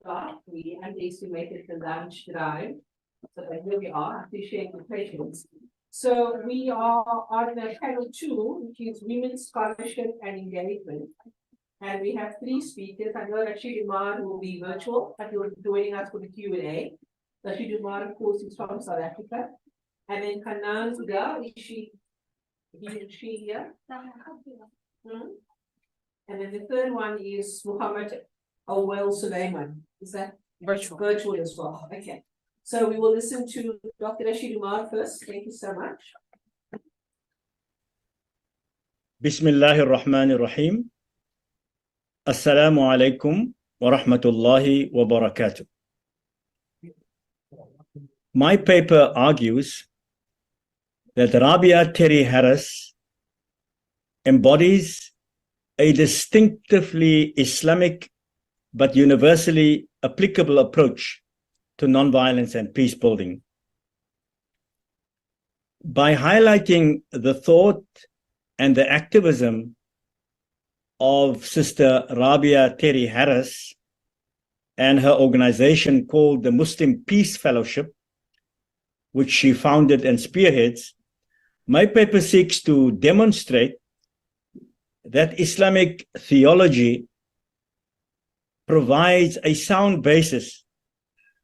start. We underestimated the lunch drive. So here we are. Appreciate your patience. So we are on the panel 2, which is women's scholarship and engagement. And we have 3 speakers. I know Rashied will be virtual, but he'll be joining us for the Q&A. Rashied, of course, is from South Africa. And then Hanane, is she here? And then the third one is Muhammad Auwal Sulaiman. Is that virtual as well? Okay. So we will listen to Dr. Rashied first. Thank you so much. Bismillahir Rahmanir Rahim. Assalamu alaikum wa rahmatullahi wa barakatuh. My paper argues that Rabia Terri Harris embodies a distinctively Islamic but universally applicable approach to nonviolence and peace building. By highlighting the thought and the activism of Sister Rabia Terri Harris and her organization called the Muslim Peace Fellowship, which she founded and spearheads, my paper seeks to demonstrate that Islamic theology provides a sound basis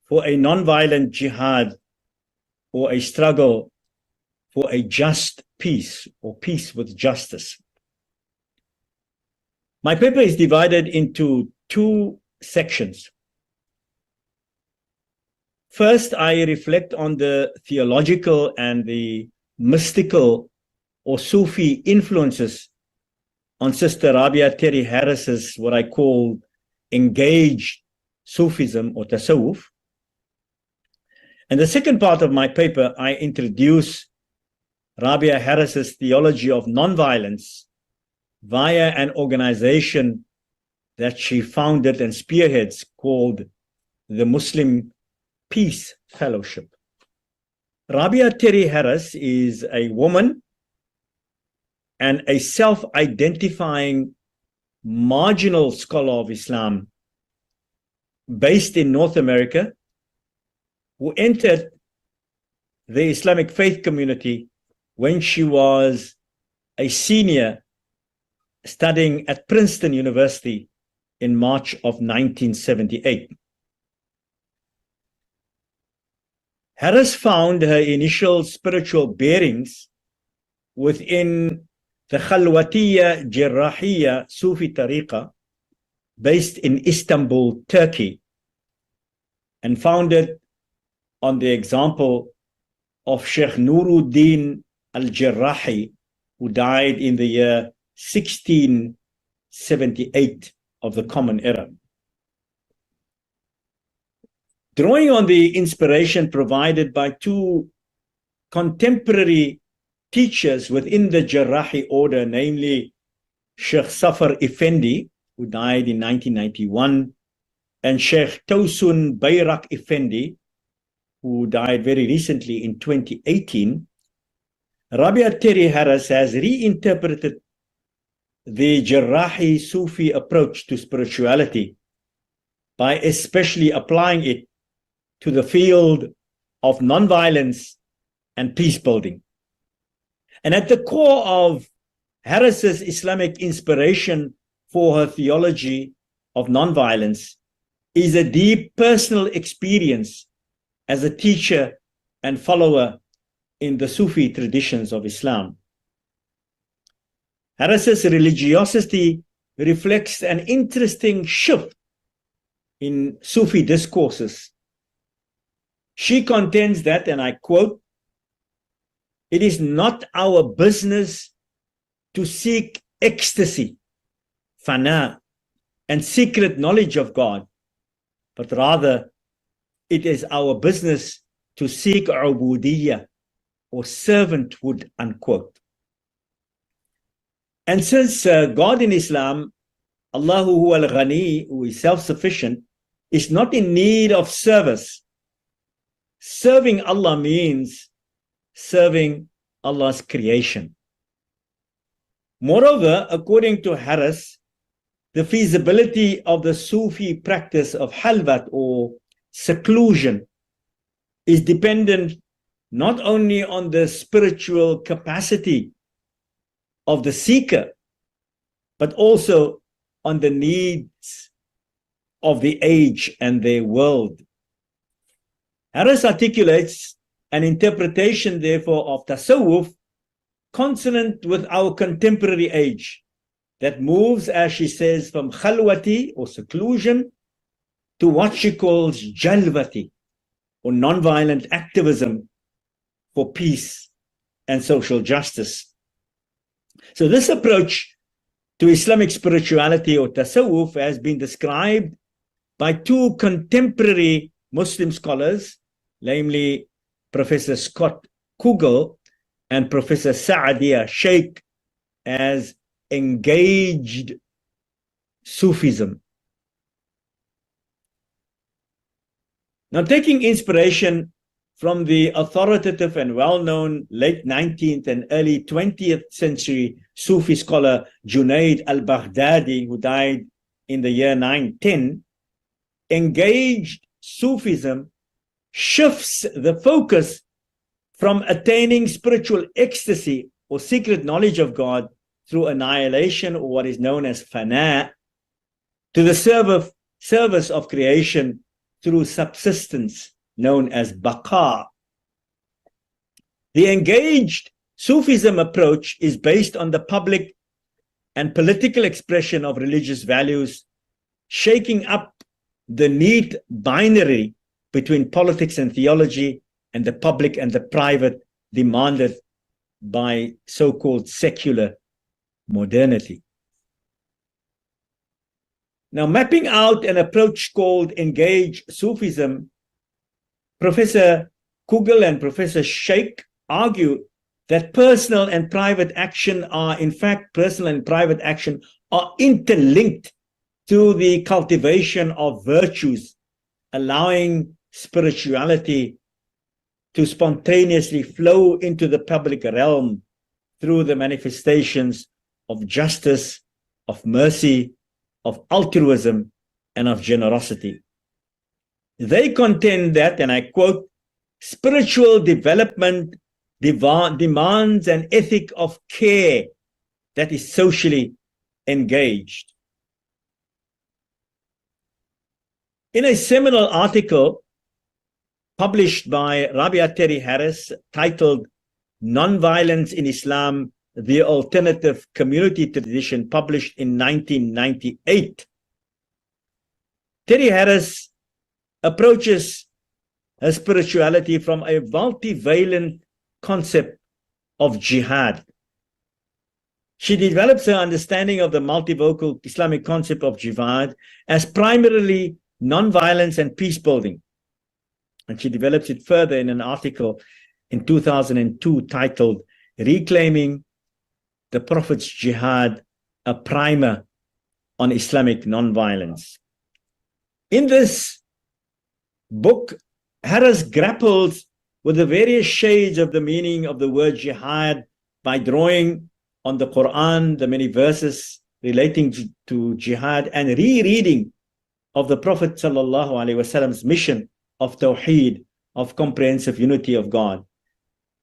for a nonviolent jihad or a struggle for a just peace or peace with justice. My paper is divided into 2 sections. First, I reflect on the theological and the mystical or Sufi influences on Sister Rabia Terri Harris's what I call engaged Sufism or Tasawwuf. And the second part of my paper, I introduce Rabia Harris's theology of nonviolence via an organization that she founded and spearheads called the Muslim Peace Fellowship. Rabia Terri Harris is a woman and a self-identifying marginal scholar of Islam based in North America, who entered the Islamic faith community when she was a senior studying at Princeton University in March of 1978. Harris found her initial spiritual bearings within the Khalwatiyya Jarrahiyya Sufi Tariqa based in Istanbul, Turkey, and founded on the example of Sheikh Nuruddin al-Jarrahi, who died in the year 1678 of the Common Era. Drawing on the inspiration provided by 2 contemporary teachers within the Jarrahi order, namely Sheikh Safar Effendi, who died in 1991, and Sheikh Tausun Bayrak Effendi, who died very recently in 2018, Rabia Terri Harris has reinterpreted the Jarrahi Sufi approach to spirituality by especially applying it to the field of nonviolence and peace building. And at the core of Harris's Islamic inspiration for her theology of nonviolence is a deep personal experience as a teacher and follower in the Sufi traditions of Islam. Harris's religiosity reflects an interesting shift in Sufi discourses. She contends that, and I quote, "It is not our business to seek ecstasy, fana, and secret knowledge of God, but rather it is our business to seek ubudiyya, or servanthood," unquote. And since God in Islam, Allahu huwa al-Ghani, who is self-sufficient, is not in need of service, serving Allah means serving Allah's creation. Moreover, according to Harris, the feasibility of the Sufi practice of halwat or seclusion is dependent not only on the spiritual capacity of the seeker, but also on the needs of the age and their world. Harris articulates an interpretation, therefore, of tasawwuf consonant with our contemporary age that moves, as she says, from khalwati or seclusion to what she calls jalwati or non-violent activism for peace and social justice. So this approach to Islamic spirituality or tasawwuf has been described by two contemporary Muslim scholars, namely Professor Scott Kugel and Professor Saadia Sheikh, as engaged Sufism. Now, taking inspiration from the authoritative and well-known late 19th and early 20th century Sufi scholar Junaid al-Baghdadi, who died in the year 910, engaged Sufism shifts the focus from attaining spiritual ecstasy or secret knowledge of God through annihilation, or what is known as fana, to the service of creation through subsistence, known as baqa. The engaged Sufism approach is based on the public and political expression of religious values, shaking up the neat binary between politics and theology and the public and the private demanded by so-called secular modernity. Now, mapping out an approach called engaged Sufism, Professor Kugel and Professor Sheikh argue that personal and private action are interlinked to the cultivation of virtues, allowing spirituality to spontaneously flow into the public realm through the manifestations of justice, of mercy, of altruism, and of generosity. They contend that, and I quote, spiritual development demands an ethic of care that is socially engaged. In a seminal article published by Rabia Terri Harris titled Nonviolence in Islam, the Alternative Community Tradition, published in 1998, Terri Harris approaches her spirituality from a multivalent concept of jihad. She develops her understanding of the multivocal Islamic concept of jihad as primarily non-violence and peace building. And she develops it further in an article in 2002 titled Reclaiming the Prophet's Jihad, a Primer on Islamic Non-Violence. In this book, Harris grapples with the various shades of the meaning of the word jihad by drawing on the Quran, the many verses relating to jihad, and rereading of the Prophet ﷺ's mission of Tawheed, of comprehensive unity of God,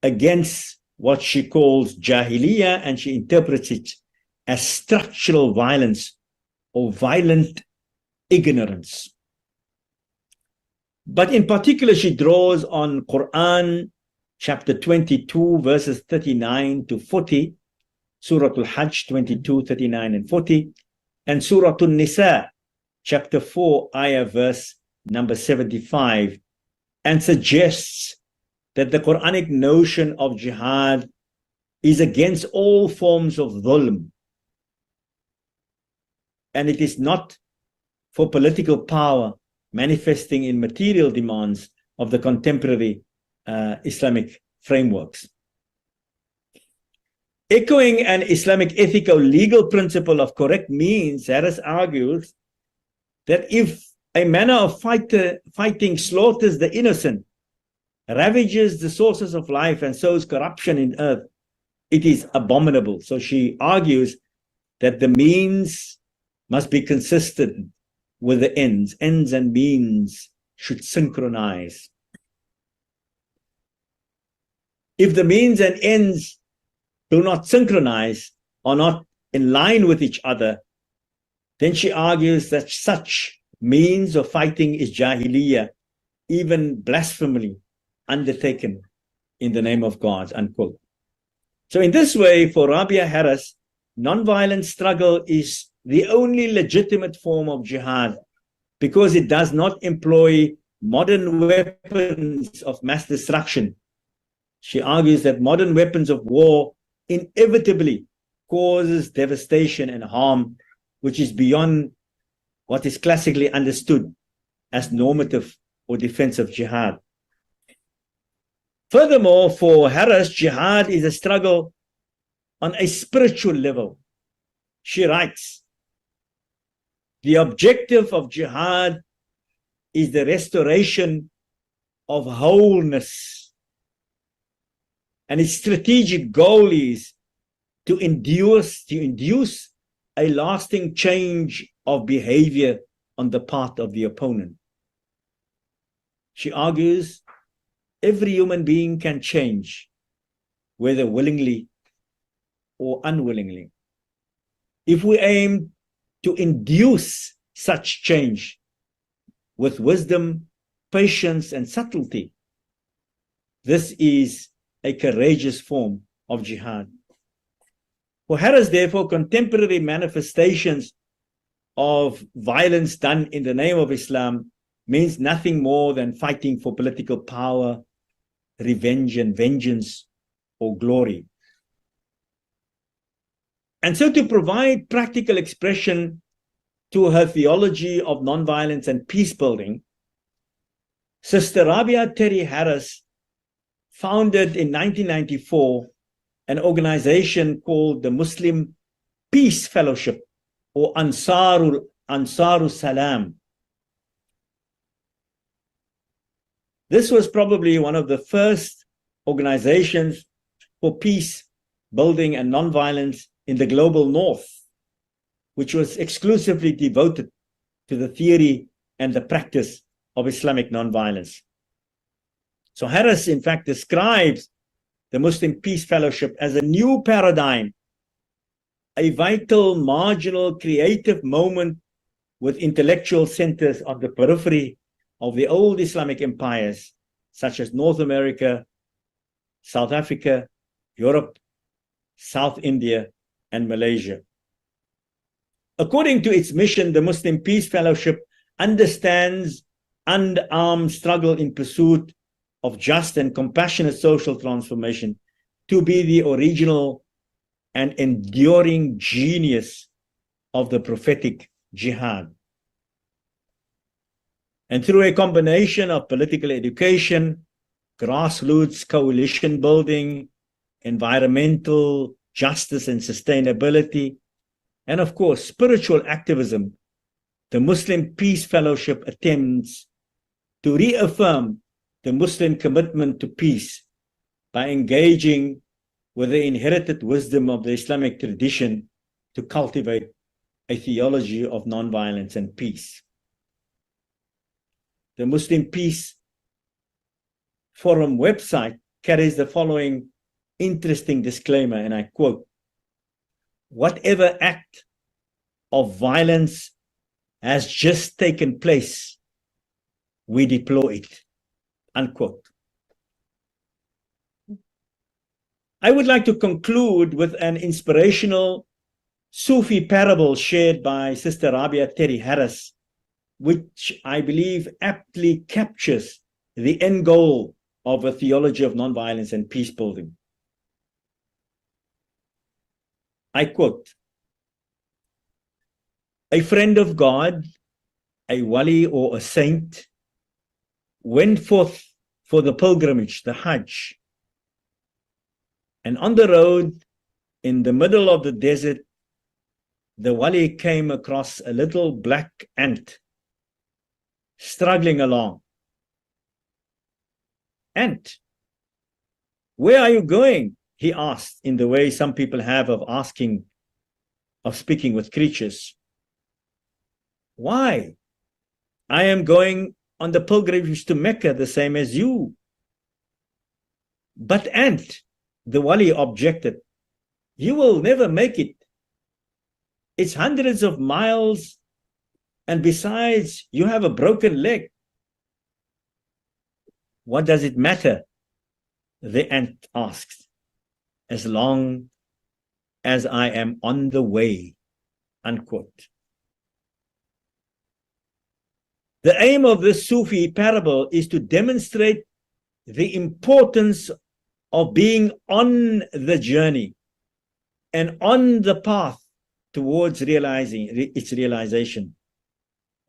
against what she calls Jahiliyyah, and she interprets it as structural violence or violent ignorance. But in particular, she draws on Quran chapter 22, verses 39 to 40, Surah Al-Hajj 22, 39 and 40, and Surah An-Nisa chapter 4, ayah verse number 75, and suggests that the Quranic notion of jihad is against all forms of dhulm, and it is not for political power manifesting in material demands of the contemporary Islamic frameworks. Echoing an Islamic ethico-legal principle of correct means, Harris argues that if a manner of fighting slaughters the innocent, ravages the sources of life, and sows corruption in earth, it is abominable. So she argues that the means must be consistent with the ends. Ends and means should synchronize. If the means and ends do not synchronize, or not in line with each other, then she argues that such means of fighting is jahiliyyah, even blasphemily undertaken in the name of God, unquote. So in this way, for Rabia Harris, nonviolent struggle is the only legitimate form of jihad because it does not employ modern weapons of mass destruction. She argues that modern weapons of war inevitably causes devastation and harm, which is beyond what is classically understood as normative or defensive jihad. Furthermore, for Harris, jihad is a struggle on a spiritual level. She writes, the objective of jihad is the restoration of wholeness, and its strategic goal is to induce a lasting change of behavior on the part of the opponent. She argues every human being can change, whether willingly or unwillingly. If we aim to induce such change with wisdom, patience, and subtlety, this is a courageous form of jihad. For Harris, therefore, contemporary manifestations of violence done in the name of Islam means nothing more than fighting for political power, revenge and vengeance, or glory. And so to provide practical expression to her theology of nonviolence and peace building, Sister Rabia Terri Harris founded in 1994 an organization called the Muslim Peace Fellowship, or Ansarul Salam. This was probably one of the first organizations for peace building and nonviolence in the global north, which was exclusively devoted to the theory and the practice of Islamic nonviolence. So Harris, in fact, describes the Muslim Peace Fellowship as a new paradigm, a vital, marginal, creative moment with intellectual centers on the periphery of the old Islamic empires, such as North America, South Africa, Europe, South India, and Malaysia. According to its mission, the Muslim Peace Fellowship understands unarmed struggle in pursuit of just and compassionate social transformation to be the original and enduring genius of the prophetic jihad. And through a combination of political education, grassroots coalition building, environmental justice and sustainability, and of course, spiritual activism, the Muslim Peace Fellowship attempts to reaffirm the Muslim commitment to peace by engaging with the inherited wisdom of the Islamic tradition to cultivate a theology of nonviolence and peace. The Muslim Peace Forum website carries the following interesting disclaimer, and I quote, "Whatever act of violence has just taken place, we deplore it," unquote. I would like to conclude with an inspirational Sufi parable shared by Sister Rabia Terri Harris, which I believe aptly captures the end goal of a theology of nonviolence and peace building. I quote, "A friend of God, a wali or a saint, went forth for the pilgrimage, the Hajj. And on the road, in the middle of the desert, the wali came across a little black ant struggling along. 'Ant, where are you going?' he asked, in the way some people have of speaking with creatures. Why? I am going on the pilgrimage to Mecca the same as you. But Ant, the wali, objected, you will never make it. It's hundreds of miles, and besides, you have a broken leg. What does it matter? The ant asked. As long as I am on the way, unquote. The aim of this Sufi parable is to demonstrate the importance of being on the journey and on the path towards realizing its realization.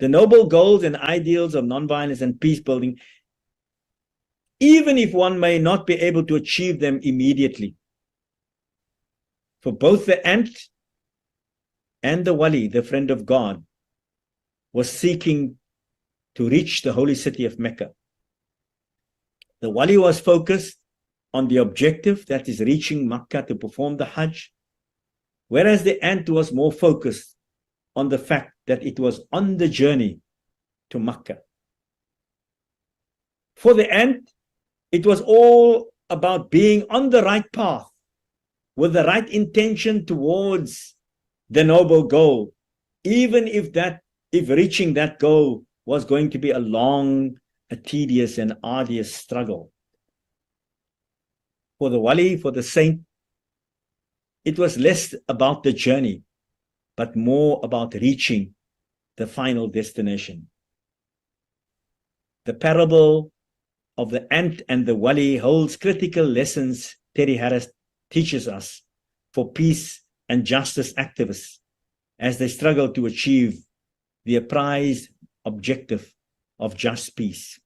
The noble goals and ideals of nonviolence and peace building, even if one may not be able to achieve them immediately. For both the ant and the wali, the friend of God, was seeking to reach the holy city of Mecca. The wali was focused on the objective, that is reaching Mecca to perform the Hajj, whereas the ant was more focused on the fact that it was on the journey to Mecca. For the ant, it was all about being on the right path with the right intention towards the noble goal, even if reaching that goal was going to be a long, a tedious and arduous struggle. For the wali, for the saint, it was less about the journey, but more about reaching the final destination. The parable of the ant and the wali holds critical lessons Terri Harris teaches us for peace and justice activists as they struggle to achieve the prized objective of just peace.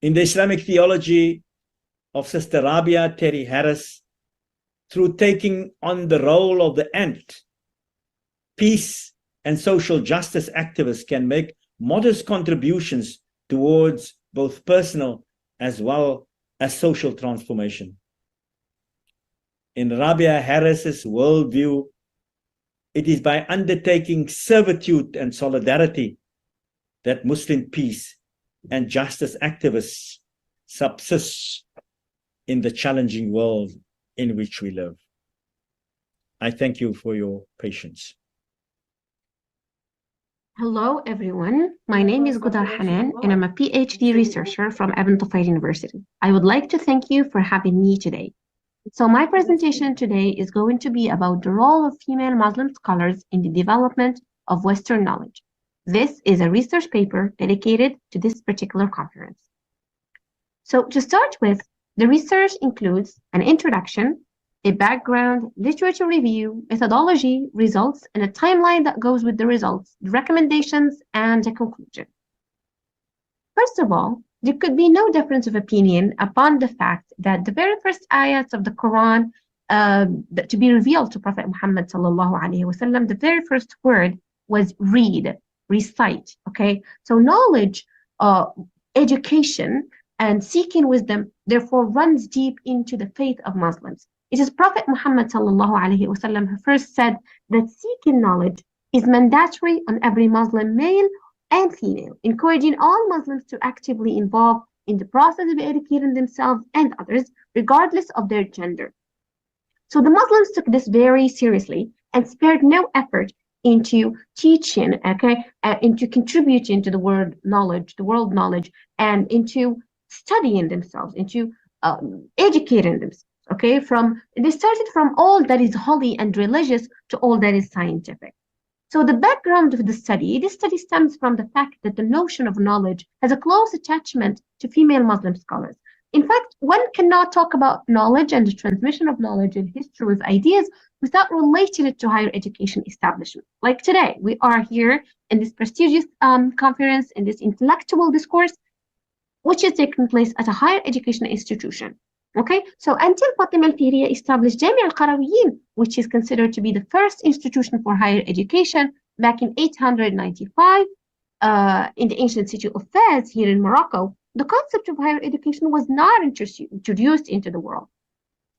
In the Islamic theology of Sister Rabia, Terri Harris, through taking on the role of the ant, peace and social justice activists can make modest contributions towards both personal as well as social transformation. In Rabia Harris's worldview, it is by undertaking servitude and solidarity that Muslim peace and justice activists subsist in the challenging world in which we live. I thank you for your patience. Hello, everyone. My name is Guoddar Hanane, and I'm a PhD researcher from Tofail University. I would like to thank you for having me today. So my presentation today is going to be about the role of female Muslim scholars in the development of Western knowledge. This is a research paper dedicated to this particular conference. So to start with, the research includes an introduction, a background, literature review, methodology, results, and a timeline that goes with the results, the recommendations, and a conclusion. First of all, there could be no difference of opinion upon the fact that the very first ayats of the Quran to be revealed to Prophet Muhammad sallallahu alaihi wasallam, the very first word was read, recite. Okay, so knowledge, education, and seeking wisdom therefore runs deep into the faith of Muslims. It is Prophet Muhammad sallallahu alaihi wasallam who first said that seeking knowledge is mandatory on every Muslim male and female, encouraging all Muslims to actively involve in the process of educating themselves and others, regardless of their gender. So the Muslims took this very seriously and spared no effort into teaching, into contributing to the world knowledge, and into studying themselves, into educating themselves. Okay, they started from all that is holy and religious to all that is scientific. So the background of this study stems from the fact that the notion of knowledge has a close attachment to female Muslim scholars. In fact, one cannot talk about knowledge and the transmission of knowledge and history of ideas without relating it to higher education establishment. Like today, we are here in this prestigious conference, in this intellectual discourse, which is taking place at a higher education institution. Okay, so until Fatima al-Fihriya established Jami' al-Qarawiyyin, which is considered to be the first institution for higher education back in 895 in the ancient city of Fez here in Morocco, the concept of higher education was not introduced into the world.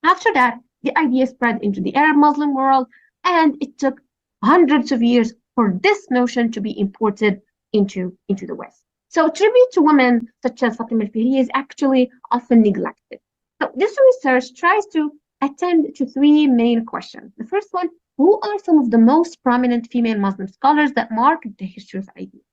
After that, the idea spread into the Arab Muslim world, and it took hundreds of years for this notion to be imported into the West. So tribute to women such as Fatima al-Fihriya is actually often neglected. So this research tries to attend to three main questions. The first one, who are some of the most prominent female Muslim scholars that marked the history of ideas?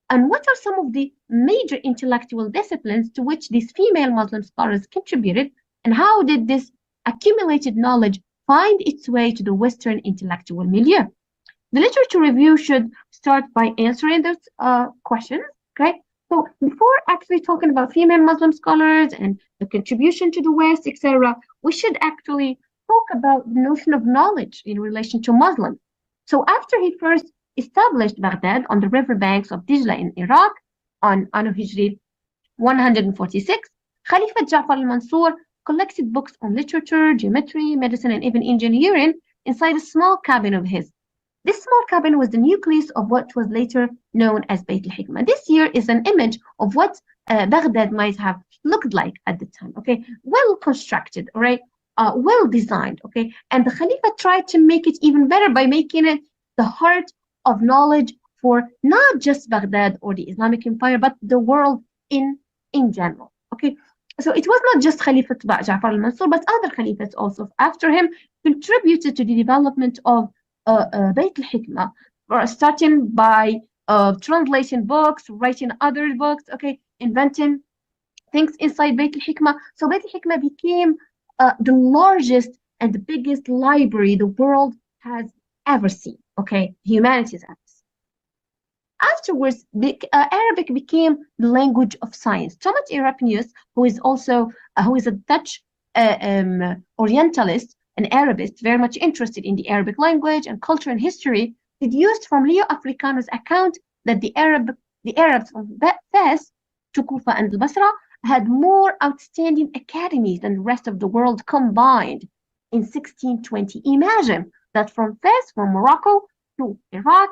And what are some of the major intellectual disciplines to which these female Muslim scholars contributed, and how did this accumulated knowledge find its way to the Western intellectual milieu? The literature review should start by answering those questions, okay? So before actually talking about female Muslim scholars and the contribution to the West, etc., we should actually talk about the notion of knowledge in relation to Muslims. So after he first established Baghdad on the riverbanks of Dijla in Iraq on Anno Hijri 146, Khalifa Ja'far al-Mansur collected books on literature, geometry, medicine, and even engineering inside a small cabin of his. This small cabin was the nucleus of what was later known as Bayt al-Hikmah. This here is an image of what Baghdad might have looked like at the time, okay? Well constructed, all right? Well designed, okay? And the Khalifa tried to make it even better by making it the heart of knowledge for not just Baghdad or the Islamic Empire, but the world in general, okay? So it was not just Khalifa Ja'far al-Mansur, but other Khalifas also after him contributed to the development of Bayt al-Hikmah, starting by translating books, writing other books, okay, inventing things inside Bayt al-Hikmah. So Bayt al-Hikmah became the largest and the biggest library the world has ever seen, okay, humanity's ever seen. Afterwards, Arabic became the language of science. Thomas Erasmus, who is a Dutch Orientalist, an Arabist, very much interested in the Arabic language and culture and history, deduced from Leo Africanus' account that the Arabs from Fes to Kufa and Basra had more outstanding academies than the rest of the world combined in 1620. Imagine that from Fes, from Morocco to Iraq,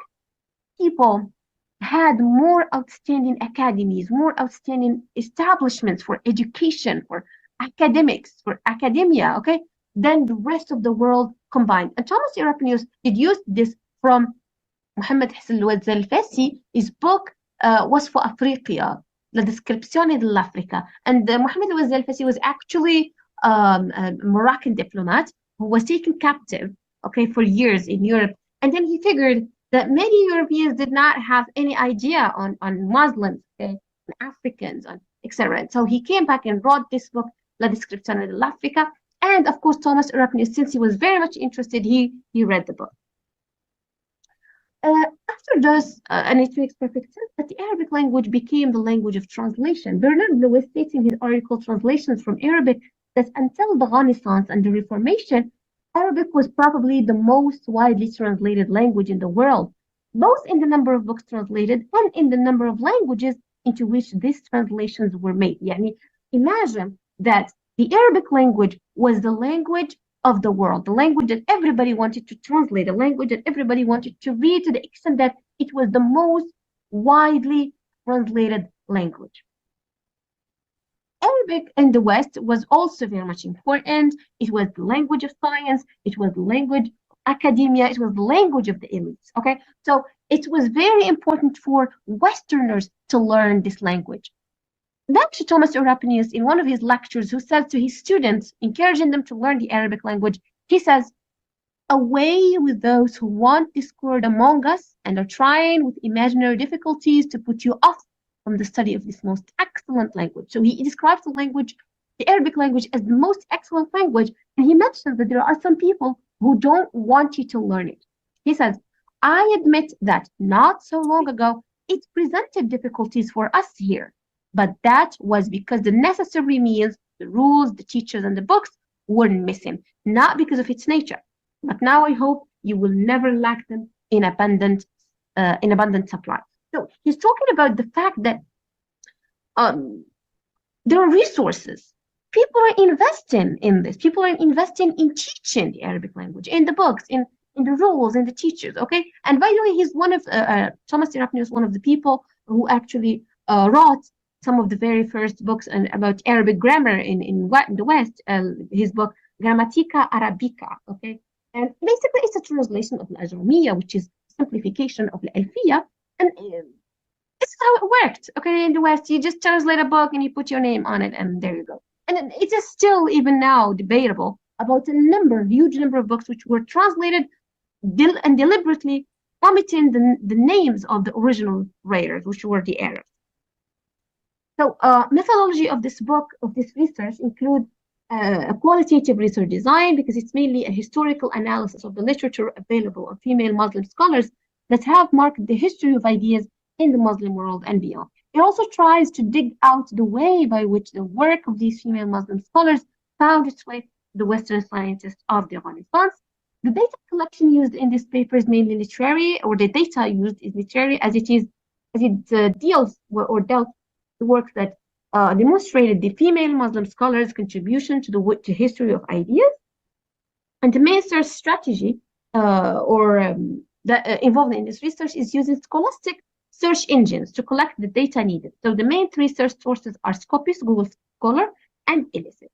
people had more outstanding academies, more outstanding establishments for education, for academics, for academia, okay, than the rest of the world combined. And Thomas Erasmus deduced this from Muhammad Hassan al-Fassi, his book وصف أفريقيا, La Descrizione dell'Africa. And Muhammad al-Fassi was actually a Moroccan diplomat who was taken captive, okay, for years in Europe. And then he figured that many Europeans did not have any idea on Muslims, okay, and Africans, etc. And so he came back and wrote this book, La Descrizione dell'Africa. And of course, Thomas Erasmus, since he was very much interested, he read the book. After this, and it makes perfect sense that the Arabic language became the language of translation. Bernard Lewis states in his article, Translations from Arabic, that until the Renaissance and the Reformation, Arabic was probably the most widely translated language in the world, both in the number of books translated and in the number of languages into which these translations were made. Yani, imagine that the Arabic language was the language of the world, the language that everybody wanted to translate, the language that everybody wanted to read, to the extent that it was the most widely translated language. Arabic in the West was also very much important. It was the language of science, it was the language of academia, it was the language of the elites, okay? So it was very important for Westerners to learn this language. Back to Thomas Erasmus in one of his lectures, who says to his students, encouraging them to learn the Arabic language, he says, "Away with those who want discord among us and are trying with imaginary difficulties to put you off from the study of this most excellent language." So he describes the language, the Arabic language, as the most excellent language, and he mentions that there are some people who don't want you to learn it. He says, "I admit that not so long ago, it presented difficulties for us here. But that was because the necessary means, the rules, the teachers, and the books were missing, not because of its nature. But now I hope you will never lack them in abundant supply." So he's talking about the fact that there are resources. People are investing in this. People are investing in teaching the Arabic language, in the books, in the rules, in the teachers, okay? And by the way, he's one of, Thomas Erasmus, one of the people who actually wrote some of the very first books about Arabic grammar in the West, his book Grammatica Arabica, okay? And basically it's a translation of Al-Ajrumiya, which is simplification of Al-Alfiya. And this is how it worked. Okay, in the West, you just translate a book and you put your name on it, and there you go. And it is still, even now, debatable about a huge number of books which were translated and deliberately omitting the names of the original writers, which were the Arabs. So methodology of this book, of this research, include a qualitative research design, because it's mainly a historical analysis of the literature available of female Muslim scholars that have marked the history of ideas in the Muslim world and beyond. It also tries to dig out the way by which the work of these female Muslim scholars found its way to the Western scientists of the Renaissance. The data collection used in this paper is mainly literary, or the data used is literary, as it deals or dealt the works that demonstrated the female Muslim scholars' contribution to the history of ideas. And the main search strategy that involved in this research is using scholastic search engines to collect the data needed. So the main three search sources are Scopus, Google Scholar, and Illicit.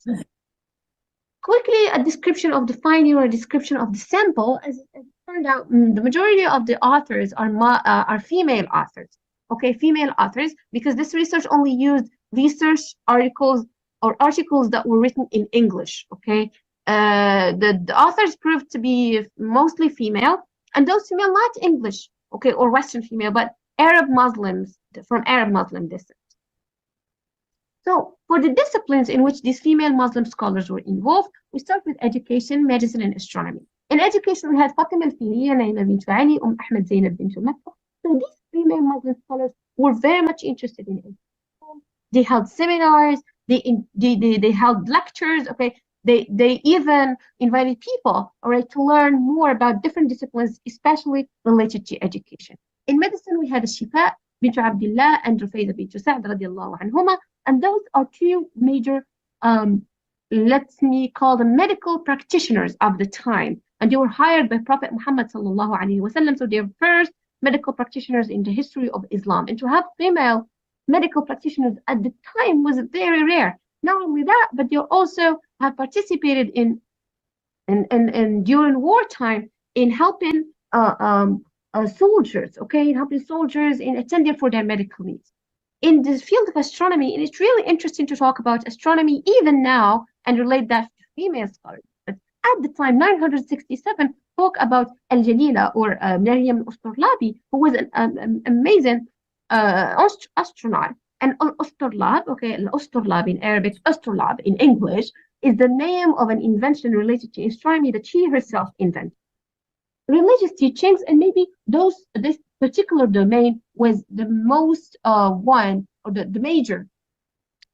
Quickly, a description of the finding or a description of the sample. As it turned out, the majority of the authors are female authors. Okay, female authors, because this research only used research articles or articles that were written in English. Okay, the authors proved to be mostly female, and those female not English, okay, or Western female, but Arab Muslims from Arab Muslim descent. So for the disciplines in which these female Muslim scholars were involved, we start with education, medicine, and astronomy. In education, we had Fatima al-Fihriya, Naima bint Ali, Ahmed Zainab bint Makkah. So these female Muslim scholars were very much interested in it. They held seminars, they held lectures, okay. They even invited people, all right, to learn more about different disciplines, especially related to education. In medicine, we had Shifa bint Abdullah and Rufayda bint Sa'd radiallahu anhuma, and those are two major, let me call them medical practitioners of the time, and they were hired by Prophet Muhammad sallallahu alaihi wasallam. So they're first medical practitioners in the history of Islam, and to have female medical practitioners at the time was very rare. Not only that, but they also have participated in during wartime in helping soldiers, okay, helping soldiers in attending for their medical needs. In the field of astronomy, and it's really interesting to talk about astronomy even now and relate that to female scholars. But at the time, 967, talk about Al-Jalila or Maryam al-Usturlabi, who was an amazing astronaut. And al-Usturlab, okay, al-Usturlab in Arabic, Usturlab in English, is the name of an invention related to astronomy that she herself invented. Religious teachings, and maybe this particular domain was the most one, or the major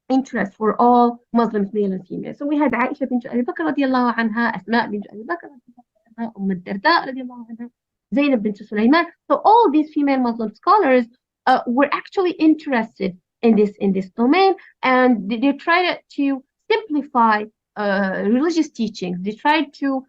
interest for all Muslims, male and female. So we had Aisha bint Abubakar radiallahu anha, Asma bint Abubakar radiallahu anha, Darda radiallahu anha, Zainab bint Sulaiman. So all these female Muslim scholars were actually interested in this domain, and they tried to simplify religious teachings. They tried to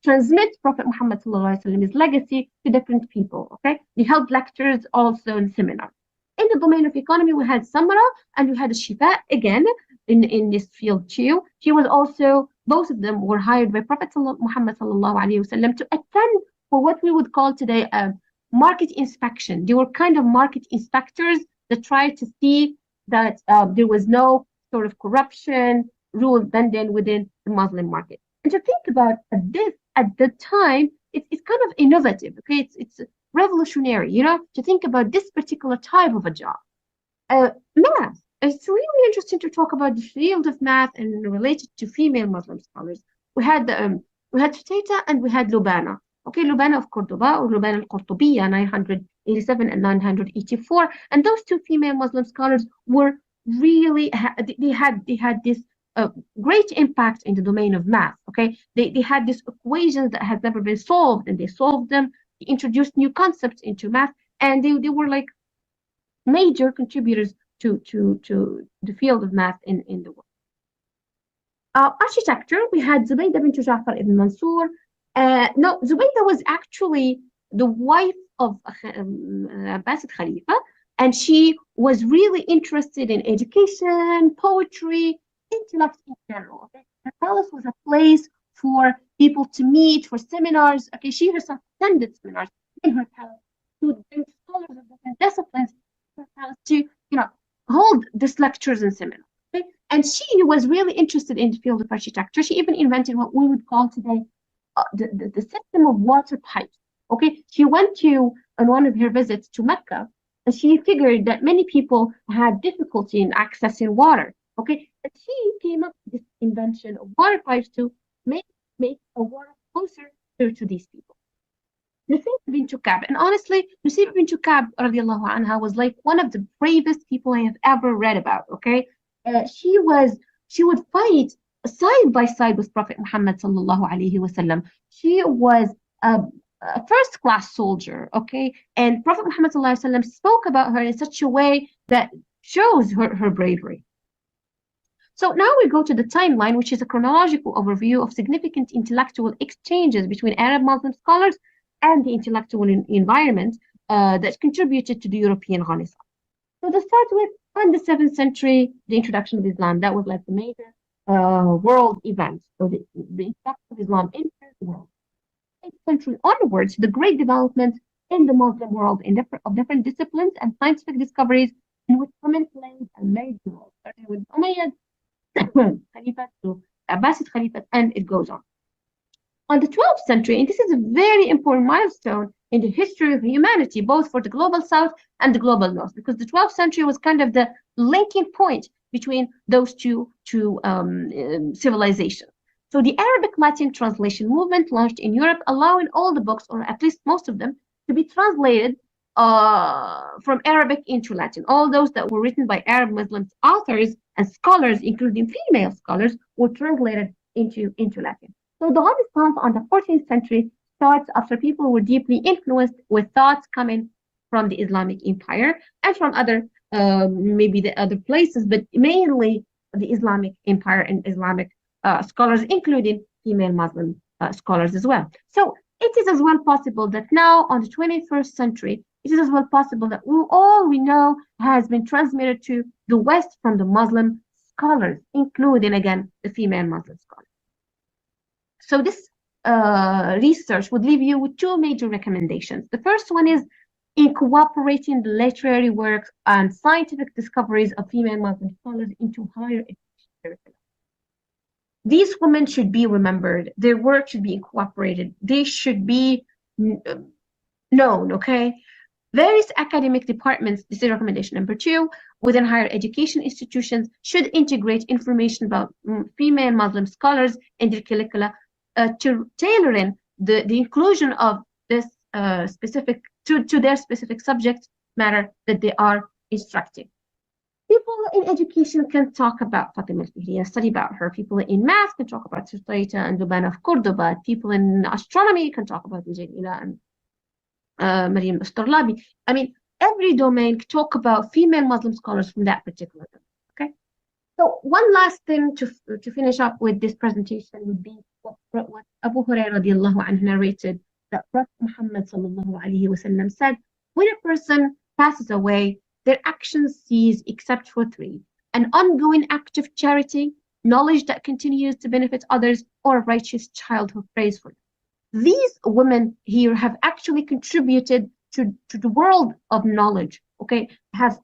transmit Prophet Muhammad sallallahu alaihi wasallam's legacy to different people. Okay, they held lectures also in seminars. In the domain of economy, we had Samra and we had Shifa again in this field too. She was also, both of them were hired by Prophet Muhammad sallallahu alaihi wasallam to attend for what we would call today a market inspection. They were kind of market inspectors that tried to see that there was no sort of corruption rule then within the Muslim market. And to think about this at the time, it's kind of innovative. Okay, it's revolutionary, you know, to think about this particular type of a job. Math. It's really interesting to talk about the field of math and related to female Muslim scholars. We had Sutayta and we had Lubana. Okay, Lubana of Cordoba, or Lubana al-Qurtubiyya, 987 and 984. And those two female Muslim scholars were really, they had this great impact in the domain of math. Okay, they had these equations that had never been solved, and they solved them. They introduced new concepts into math, and they were like major contributors to the field of math in the world. Architecture, we had Zubaydah bint Ja'far ibn Mansur. No, Zubaydah was actually the wife of Abbasid Khalifa, and she was really interested in education, poetry, intellect in general. Okay? Her palace was a place for people to meet, for seminars. Okay, she herself attended seminars in her palace to bring scholars of different disciplines to her palace to, hold these lectures and seminars. Okay? And she was really interested in the field of architecture. She even invented what we would call today the system of water pipes. Okay, she went to, on one of her visits to Mecca, and she figured that many people had difficulty in accessing water. Okay, and she came up with this invention of water pipes to make a water closer to these people. Nusayba bint Ka'b, and honestly, Nusayba bint Ka'b radiallahu anha was like one of the bravest people I have ever read about. Okay, she would fight side by side with Prophet Muhammad sallallahu alaihi wasallam. She was a first-class soldier. Okay, and Prophet Muhammad sallallahu alaihi wasallam spoke about her in such a way that shows her bravery. So now we go to the timeline, which is a chronological overview of significant intellectual exchanges between Arab Muslim scholars and the intellectual environment that contributed to the European Renaissance. So to start with, in the 7th century, the introduction of Islam, that was like the major world event. So the introduction of Islam into the world. 8th century onwards, the great development in the Muslim world of different disciplines and scientific discoveries in which women played a major role, starting with Umayyad Khalifat to Abbasid Khalifat, and it goes on. On the 12th century, and this is a very important milestone in the history of humanity, both for the global south and the global north, because the 12th century was kind of the linking point between those two civilizations. So the Arabic Latin translation movement launched in Europe, allowing all the books, or at least most of them, to be translated from Arabic into Latin. All those that were written by Arab Muslim authors and scholars, including female scholars, were translated into Latin. So the Renaissance on the 14th century starts after people were deeply influenced with thoughts coming from the Islamic Empire and from other, maybe the other places, but mainly the Islamic Empire and Islamic scholars, including female Muslim scholars as well. So it is as well possible that now on the 21st century, it is as well possible that all we know has been transmitted to the West from the Muslim scholars, including, again, the female Muslim scholars. So this research would leave you with two major recommendations. The first one is incorporating the literary works and scientific discoveries of female Muslim scholars into higher education curricula. These women should be remembered. Their work should be incorporated. They should be known, okay? Various academic departments, this is recommendation number 2, within higher education institutions should integrate information about female Muslim scholars in their curricula to tailoring the inclusion of this specific, to their specific subject matter that they are instructing. People in education can talk about Fatima al-Fihriya, study about her. People in math can talk about Sulaiman and Lubana of Cordoba. People in astronomy can talk about Jalila and Maryam Astarlabi. I mean, every domain can talk about female Muslim scholars from that particular domain. Okay. So one last thing to finish up with this presentation would be what Abu Hurairah radiallahu anhu narrated, that Prophet Muhammad sallallahu alaihi wasallam said, when a person passes away, their actions cease except for 3: an ongoing act of charity, knowledge that continues to benefit others, or a righteous child who prays for them. These women here have actually contributed to the world of knowledge, okay, have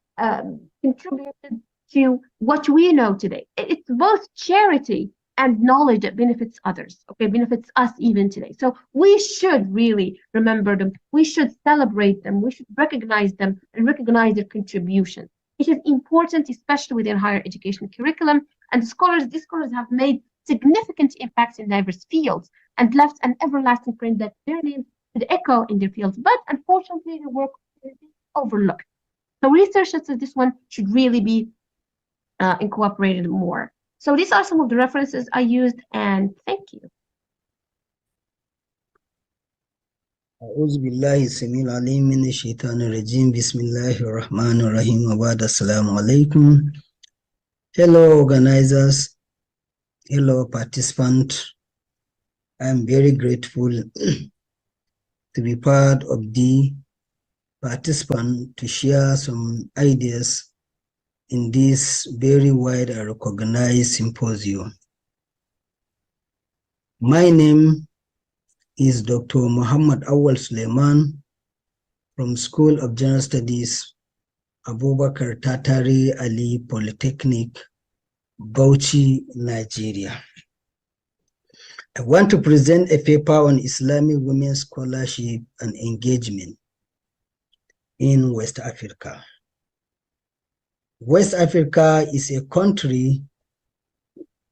contributed to what we know today. It's both charity and knowledge that benefits others, okay, benefits us even today. So we should really remember them. We should celebrate them. We should recognize them and recognize their contribution. It is important, especially within higher education curriculum. And these scholars have made significant impacts in diverse fields and left an everlasting print that their names should echo in their fields. But unfortunately, their work is overlooked. So research such as this one should really be incorporated more. So these are some of the references I used, and thank you. أعوذ بالله السميع العليم من الشيطان الرجيم بسم الله الرحمن الرحيم وبعد السلام عليكم. Hello organizers, hello participants. I am very grateful to be part of the participant to share some ideas in this very wide and recognized symposium. My name is Dr. Muhammad Auwal Sulaiman from School of General Studies, Abubakar Tatari Ali Polytechnic, Bauchi, Nigeria. I want to present a paper on Islamic women's scholarship and engagement in West Africa. West Africa is a country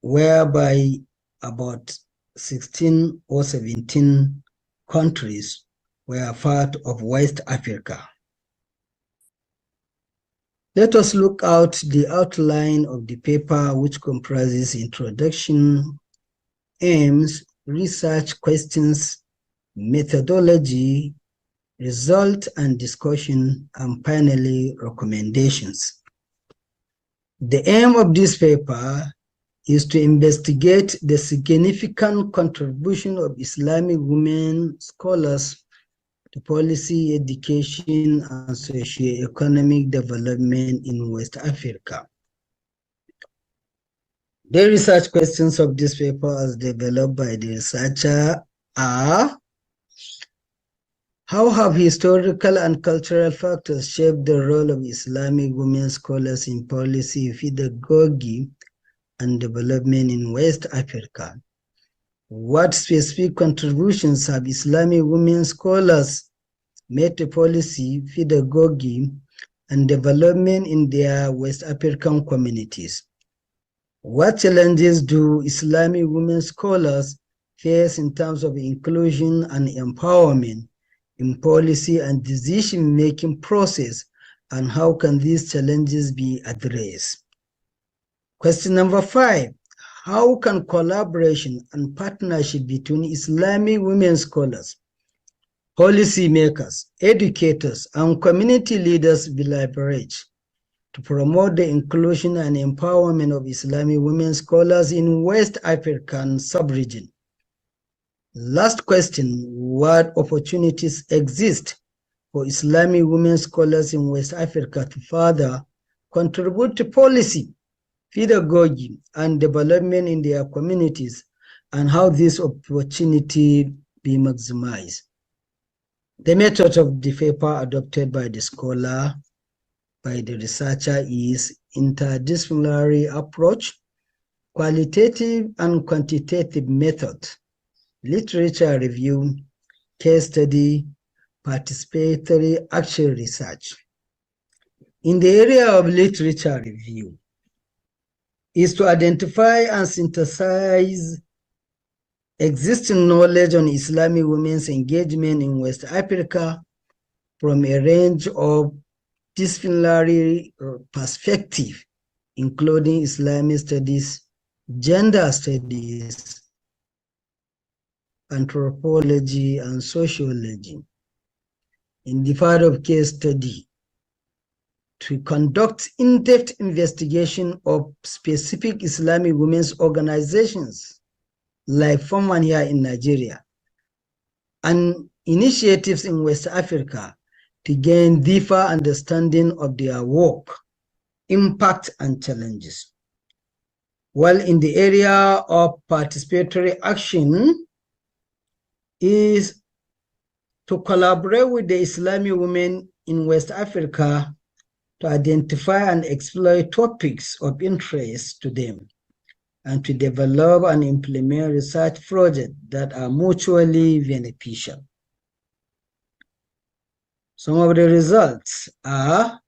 whereby about 16 or 17 countries were part of West Africa. Let us look at the outline of the paper, which comprises introduction, aims, research questions, methodology, result and discussion, and finally recommendations. The aim of this paper is to investigate the significant contribution of Islamic women scholars to policy, education, and socio-economic development in West Africa. The research questions of this paper, as developed by the researcher, are: how have historical and cultural factors shaped the role of Islamic women scholars in policy, pedagogy, and development in West Africa? What specific contributions have Islamic women scholars made to policy, pedagogy, and development in their West African communities? What challenges do Islamic women scholars face in terms of inclusion and empowerment in policy and decision-making process, and how can these challenges be addressed? Question number 5, how can collaboration and partnership between Islamic women scholars, policy makers, educators, and community leaders be leveraged to promote the inclusion and empowerment of Islamic women scholars in West African sub-region? Last question, what opportunities exist for Islamic women scholars in West Africa to further contribute to policy, pedagogy, and development in their communities, and how this opportunity be maximized? The method of the paper adopted by the scholar, by the researcher, is interdisciplinary approach, qualitative and quantitative method, literature review, case study, participatory action research. In the area of literature review, is to identify and synthesize existing knowledge on Islamic women's engagement in West Africa from a range of disciplinary perspectives, including Islamic studies, gender studies, anthropology, and sociology. In the part of case study, to conduct in-depth investigation of specific Islamic women's organizations, like FOMAN here in Nigeria, and initiatives in West Africa to gain deeper understanding of their work, impact, and challenges. While in the area of participatory action, is to collaborate with the Islamic women in West Africa to identify and explore topics of interest to them, and to develop and implement research projects that are mutually beneficial. Some of the results are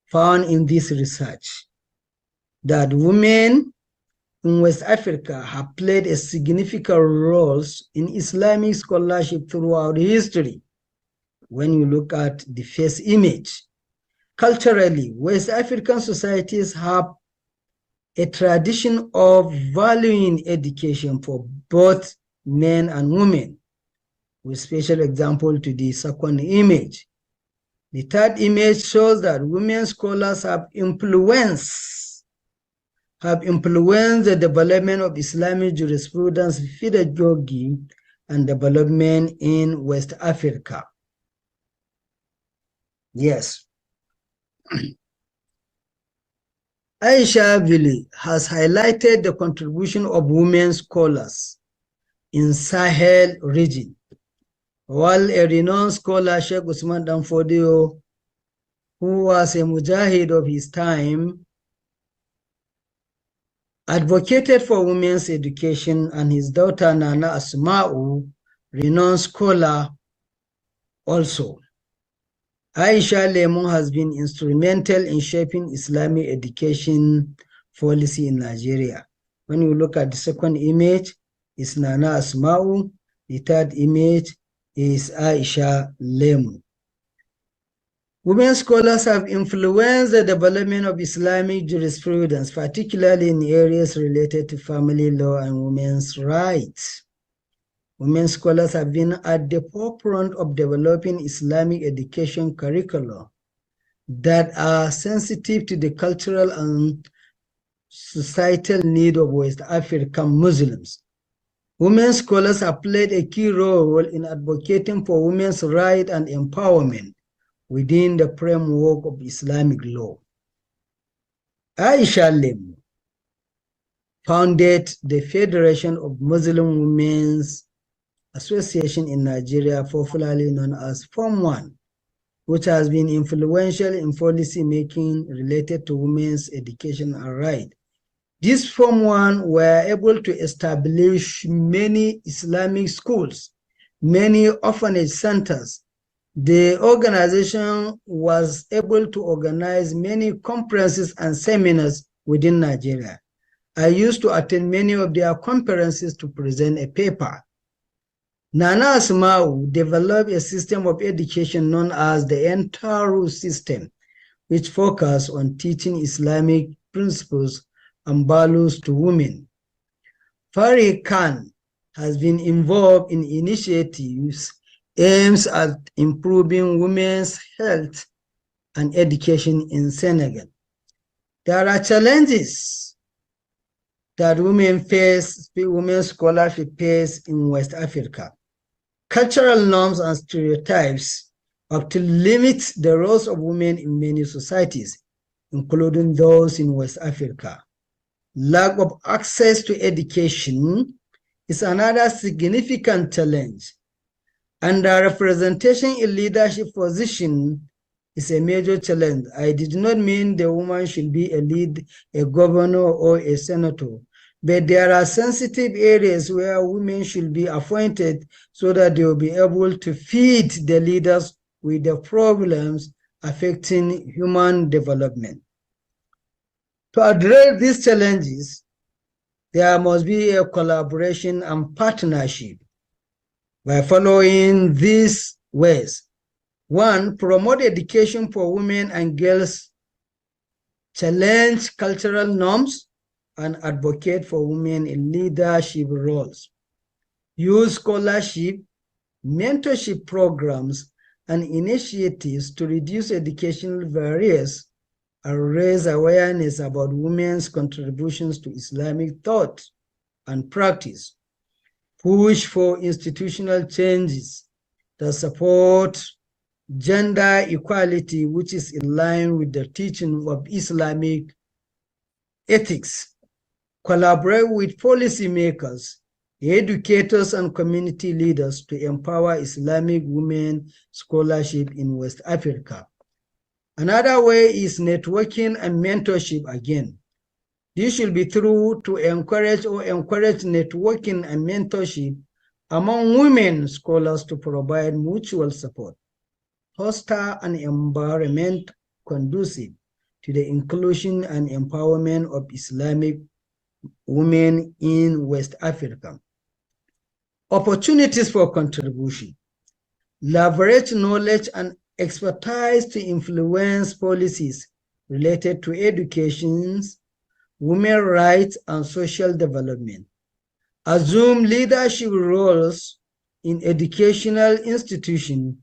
found in this research: that women in West Africa have played a significant role in Islamic scholarship throughout history. When you look at the first image, culturally, West African societies have a tradition of valuing education for both men and women, with special example to the second image. The third image shows that women scholars have influenced the development of Islamic jurisprudence, pedagogy, and development in West Africa. Yes. Aisha Vili has highlighted the contribution of women scholars in Sahel region. While a renowned scholar, Sheikh Usman Danfodio, who was a mujahid of his time, advocated for women's education, and his daughter Nana Asma'u, renowned scholar, also. Aisha Lemon has been instrumental in shaping Islamic education policy in Nigeria. When you look at the second image, it's Nana Asma'u. The third image is Aisha Lemon. Women scholars have influenced the development of Islamic jurisprudence, particularly in areas related to family law and women's rights. Women scholars have been at the forefront of developing Islamic education curricula that are sensitive to the cultural and societal need of West African Muslims. Women scholars have played a key role in advocating for women's rights and empowerment within the framework of Islamic law. Aisha Lemon founded the Federation of Muslim Women's Association in Nigeria, popularly known as Form 1, which has been influential in policy making related to women's education and rights. These Form 1 were able to establish many Islamic schools, many orphanage centers. The organization was able to organize many conferences and seminars within Nigeria. I used to attend many of their conferences to present a paper. Nana Asma'u developed a system of education known as the Entaru system, which focused on teaching Islamic principles and values to women. Farid Khan has been involved in initiatives aimed at improving women's health and education in Senegal. There are challenges that women scholarship face in West Africa. Cultural norms and stereotypes often limit the roles of women in many societies, including those in West Africa. Lack of access to education is another significant challenge. Underrepresentation in leadership positions is a major challenge. I did not mean the woman should be a governor or a senator, but there are sensitive areas where women should be appointed so that they will be able to feed the leaders with the problems affecting human development. To address these challenges, there must be a collaboration and partnership by following these ways. 1, promote education for women and girls, challenge cultural norms, and advocate for women in leadership roles. Use scholarship, mentorship programs, and initiatives to reduce educational barriers and raise awareness about women's contributions to Islamic thought and practice. Push for institutional changes that support gender equality, which is in line with the teaching of Islamic ethics. Collaborate with policymakers, educators, and community leaders to empower Islamic women scholarship in West Africa. Another way is networking and mentorship again. This should be through to encourage networking and mentorship among women scholars to provide mutual support, foster an environment conducive to the inclusion and empowerment of Islamic women in West Africa. Opportunities for contribution. Leverage knowledge and expertise to influence policies related to education, women's rights, and social development. Assume leadership roles in educational institutions,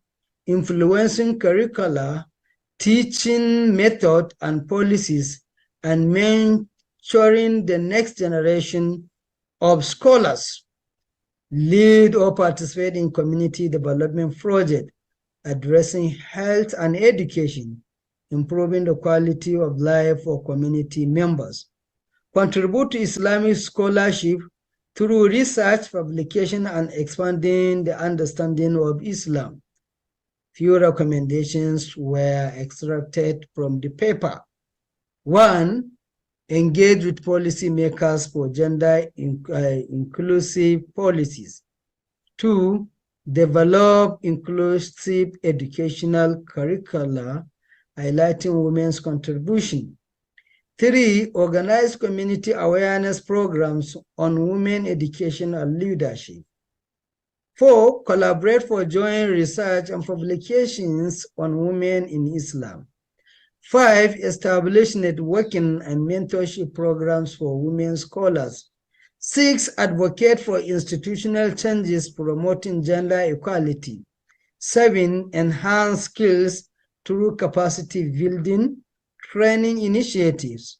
influencing curricula, teaching method and policies, and mentoring the next generation of scholars. Lead or participate in community development projects addressing health and education, improving the quality of life for community members. Contribute to Islamic scholarship through research, publication, and expanding the understanding of Islam. Few recommendations were extracted from the paper. 1. Engage with policymakers for gender inclusive policies. 2. Develop inclusive educational curricula highlighting women's contribution. 3. Organize community awareness programs on women education and leadership. 4. Collaborate for joint research and publications on women in Islam. 5. Establish networking and mentorship programs for women scholars. 6. Advocate for institutional changes promoting gender equality. 7. Enhance skills through capacity building, training initiatives.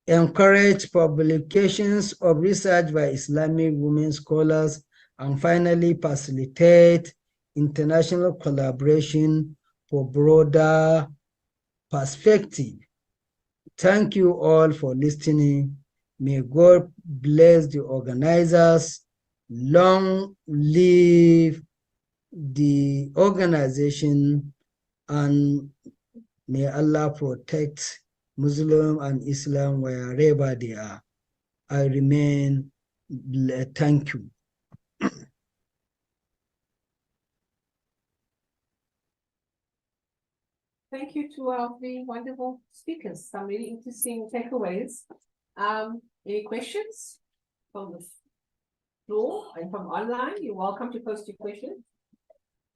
Encourage publications of research by Islamic women scholars. And finally, facilitate international collaboration for broader perspective. Thank you all for listening. May God bless the organizers. Long live the organization, and may Allah protect Muslim and Islam wherever they are. I remain. Thank you. Thank you to our three wonderful speakers. Some really interesting takeaways. Any questions from the floor and from online? You're welcome to post your questions.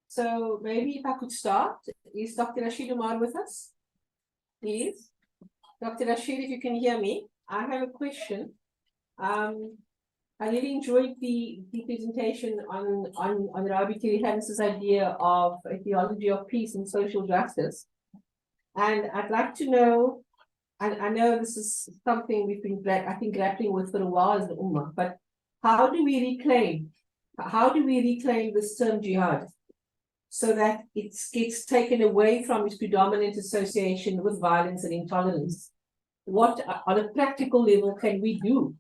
So maybe if I could start, is Dr. Rashied Omar with us? Please. Dr. Rashied, if you can hear me, I have a question. I really enjoyed the presentation on Rabia Terri idea of a theology of peace and social justice. And I'd like to know, and I know this is something we've been, I think, grappling with for a while as the Ummah, but how do we reclaim this term jihad so that it gets taken away from its predominant association with violence and intolerance? What, on a practical level, can we do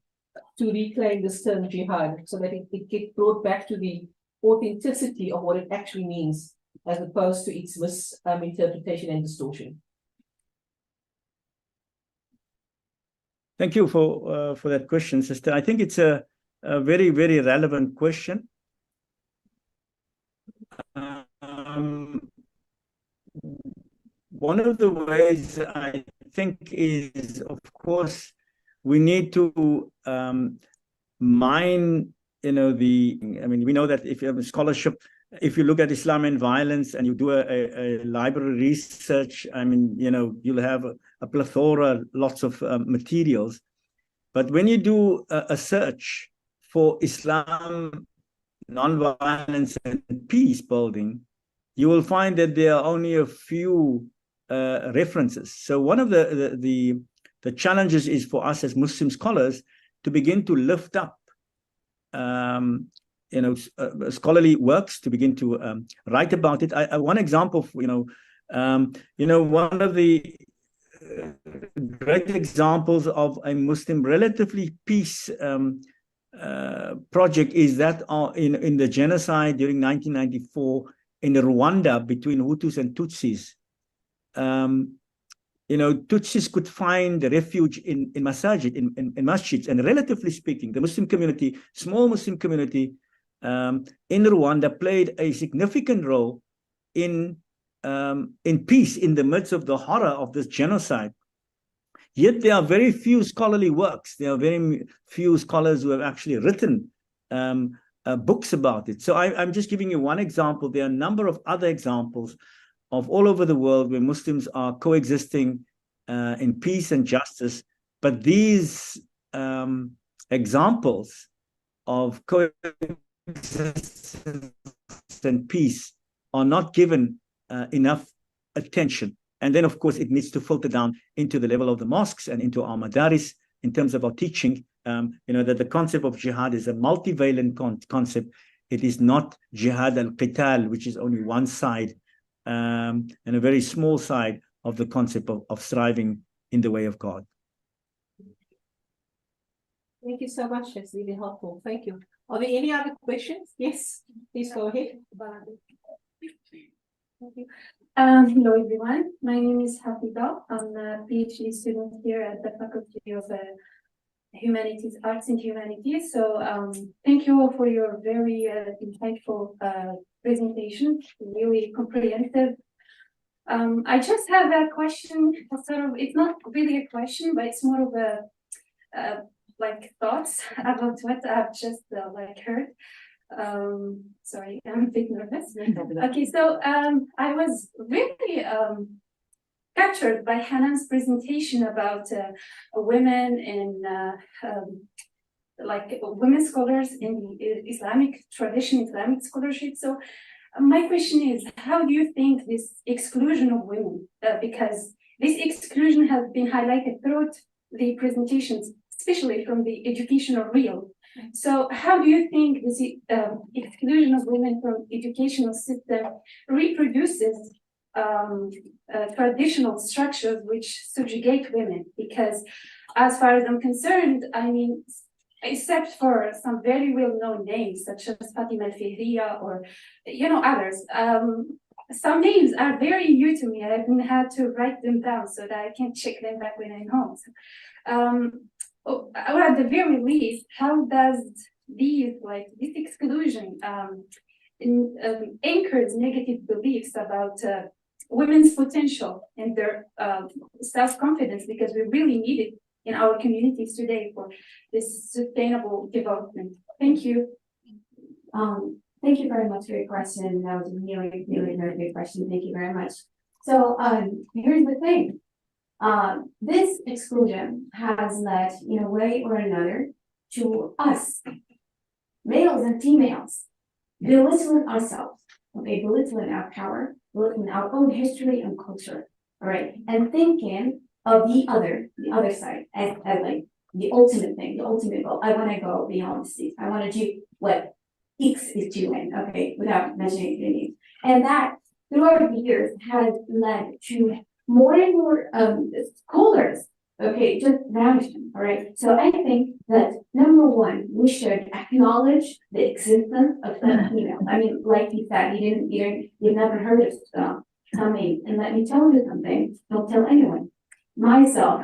to reclaim this term jihad so that it gets brought back to the authenticity of what it actually means, as opposed to its misinterpretation and distortion? Thank you for that question, sister. I think it's a very, very relevant question. One of the ways I think is, of course, we need to mine, we know that if you have a scholarship, if you look at Islam and violence and you do a library research, you'll have a plethora, lots of materials. But when you do a search for Islam, nonviolence, and peace building, you will find that there are only a few references. So one of the challenges is for us as Muslim scholars to begin to lift up scholarly works, to begin to write about it. One example, one of the great examples of a Muslim relatively peace project is that in the genocide during 1994 in Rwanda between Hutus and Tutsis. Tutsis could find refuge in masajid, in masjids, and relatively speaking, the Muslim community, small Muslim community in Rwanda played a significant role in peace in the midst of the horror of this genocide. Yet there are very few scholarly works. There are very few scholars who have actually written books about it. So I'm just giving you one example. There are a number of other examples of all over the world where Muslims are coexisting in peace and justice. But these examples of coexistence and peace are not given enough attention. And then, of course, it needs to filter down into the level of the mosques and into our madaris in terms of our teaching, that the concept of jihad is a multivalent concept. It is not jihad al-qital, which is only one side, and a very small side of the concept of striving in the way of God. Thank you so much. That's really helpful. Thank you. Are there any other questions? Yes, please go ahead. Hello everyone, my name is Hafida. I'm a PhD student here at the Faculty of Humanities, Arts and Humanities. So thank you all for your very insightful presentation, really comprehensive. I just have a question, it's not really a question, but it's more of a like thoughts about what I've just heard. Sorry, I'm a bit nervous. Okay, so I was really captured by Hanane's presentation about women and women scholars in the Islamic tradition, Islamic scholarship. So my question is, how do you think this exclusion of women, because this exclusion has been highlighted throughout the presentations, especially from the educational realm. So how do you think this exclusion of women from educational system reproduces traditional structures which subjugate women? Because as far as I'm concerned, I mean, except for some very well-known names such as Fatima al-Fihriya or, you know, others, some names are very new to me. I haven't had to write them down so that I can check them back when I'm home. So, or at the very least, how does this exclusion anchors negative beliefs about women's potential and their self-confidence, because we really need it in our communities today for this sustainable development. Thank you. Thank you very much for your question. That was a really, really very good question. Thank you very much. So here's the thing. This exclusion has led, in a way or another, to us, males and females, belittling ourselves, okay, belittling our power, belittling our own history and culture, all right, and thinking of the other side as like the ultimate thing, the ultimate goal. I want to go beyond the seas. I want to do what X is doing, okay, without mentioning any names. And that throughout the years has led to more and more scholars, okay, just vanishing, all right? So I think that number one, we should acknowledge the existence of some female. I mean, like you said, you've never heard of some names. And let me tell you something, don't tell anyone. I myself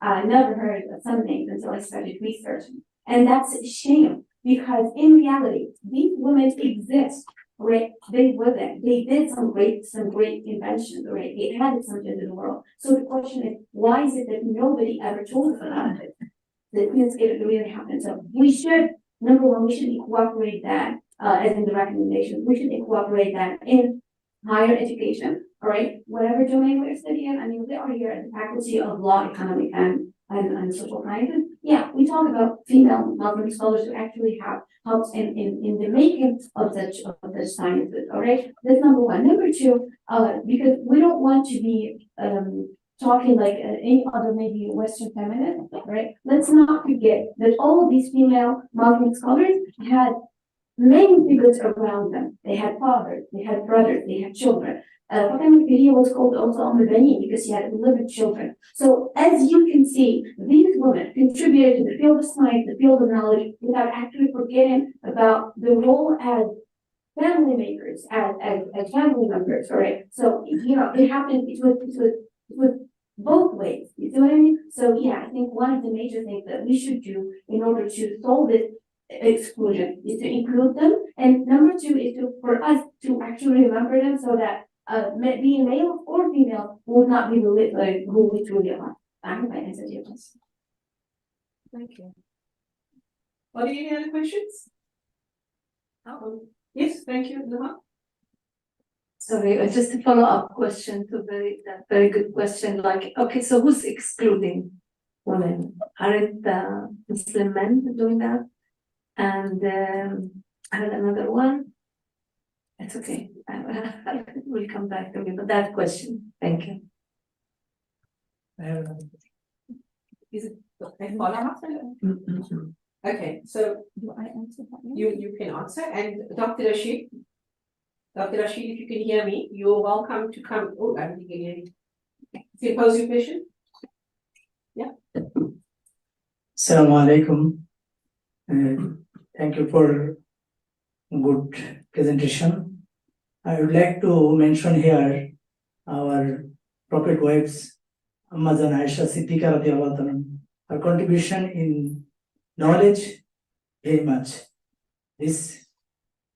never heard of some names until I started researching. And that's a shame, because in reality, these women exist. Right, they were there. They did some great inventions. Right, they added something to the world. So the question is, why is it that nobody ever told us about it? That it really happened. So we should, number one, we should incorporate that as in the recommendations. We should incorporate that in higher education. All right, whatever domain we're studying. I mean, we are here at the Faculty of Law, Economic, and Social Sciences. Yeah, we talk about female Muslim scholars who actually have helped in the making of such sciences. All right, that's number one. Number two, because we don't want to be talking like any other maybe Western feminist, right? Let's not forget that all of these female Muslim scholars had many figures around them. They had fathers, they had brothers, they had children. Fatima was called also Al-Mabani because she had 11 children. So as you can see, these women contributed to the field of science, the field of knowledge, without actually forgetting about the role as family makers, as family members, right? So, you know, it happened, it was both ways. You see what I mean? So yeah, I think one of the major things that we should do in order to solve this exclusion is to include them. And number two is for us to actually remember them so that being male or female will not be who we truly are. I hope I answered your question. Thank you. Are there any other questions? Yes, thank you, Noha. Sorry, just a follow-up question to that very good question. Like, okay, so who's excluding women? Aren't Muslim men doing that? And I had another one. It's okay. We'll come back to me, but that question. Thank you. Is it a follow-up? Okay, so Do I answer that? you can answer. And Dr. Rashied, if you can hear me, you're welcome to come. Oh, I don't think you can hear me. Can you pose your question? Yeah. Assalamu alaikum. Thank you for good presentation. I would like to mention here our Prophet wives, Amazon Aisha Siddiqa radiallahu anha. Her contribution in knowledge very much. This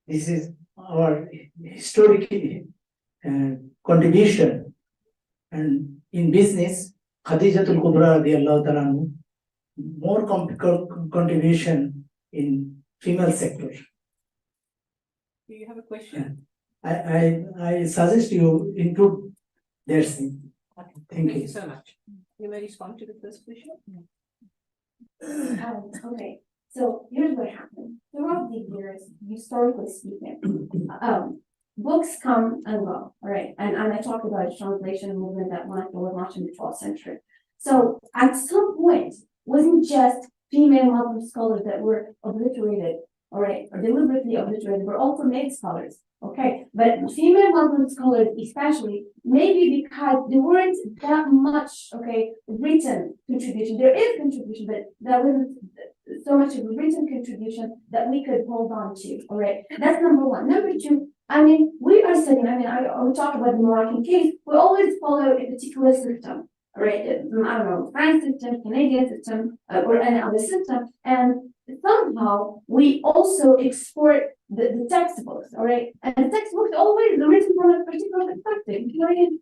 is our historic contribution, and in business, Khadijatul Kubra radiallahu anha, more contribution in female sector. Do you have a question? I suggest you include their thing. Okay. Thank you. So much. You may respond to the first question. Okay, so here's what happened. Throughout the years, historically speaking, books come and go, all right? And I talked about a translation movement that was launched in the 12th century. So at some point, wasn't just female Muslim scholars that were obliterated, all right, or deliberately obliterated, were also male scholars, okay? But female Muslim scholars especially, maybe because there weren't that much, okay, written contribution. There is contribution, but that wasn't so much of a written contribution that we could hold on to, all right? That's number one. Number two, I mean, we are studying, I will talk about the Moroccan case, we always follow a particular system. Right, I don't know, French system, Canadian system, or any other system, and somehow we also export the textbooks, all right? And the textbooks always written from a particular perspective.